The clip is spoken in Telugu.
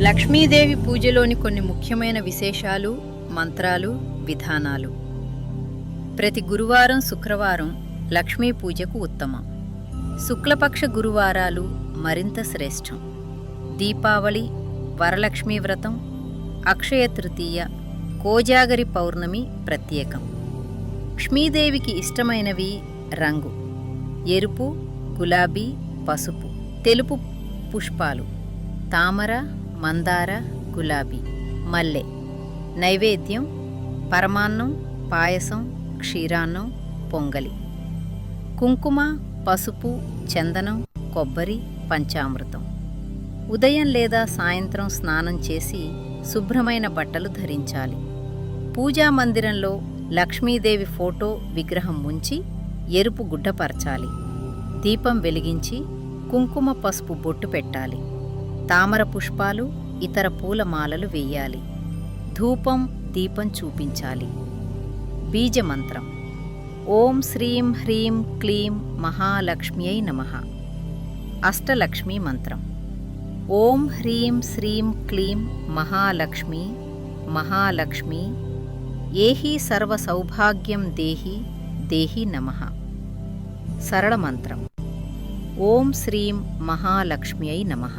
లక్ష్మీదేవి పూజలోని కొన్ని ముఖ్యమైన విశేషాలు, మంత్రాలు, విధానాలు. ప్రతి గురువారం, శుక్రవారం లక్ష్మీ పూజకు ఉత్తమం. శుక్లపక్ష గురువారాలు మరింత శ్రేష్టం. దీపావళి, వరలక్ష్మీ వ్రతం, అక్షయ తృతీయ, కోజాగరి పౌర్ణమి ప్రత్యేకం. లక్ష్మీదేవికి ఇష్టమైనవి రంగు: ఎరుపు, గులాబీ, పసుపు. తెలుపు పుష్పాలు: తామర, మందార, గులాబీ, మల్లె. నైవేద్యం: పరమాన్నం, పాయసం, క్షీరాన్నం, పొంగలి. కుంకుమ, పసుపు, చందనం, కొబ్బరి, పంచామృతం. ఉదయం లేదా సాయంత్రం స్నానం చేసి శుభ్రమైన బట్టలు ధరించాలి. పూజా మందిరంలో లక్ష్మీదేవి ఫోటో, విగ్రహం ఉంచి ఎరుపు గుడ్డపరచాలి. దీపం వెలిగించి కుంకుమ, పసుపు బొట్టు పెట్టాలి. తామర పుష్పాలు, ఇతర పూలమాలలు వెయ్యాలి. ధూపం, దీపం చూపించాలి. బీజమంత్రం: ఓం శ్రీం హ్రీం క్లీం మహాలక్ష్మ్యై నమః. అష్టలక్ష్మీ మంత్రం: ఓం హ్రీం శ్రీం క్లీం మహాలక్ష్మీ మహాలక్ష్మీ ఏహి సర్వ సౌభాగ్యం దేహి దేహి నమః. సరళ మంత్రం: ఓం శ్రీం మహాలక్ష్మ్యై నమః.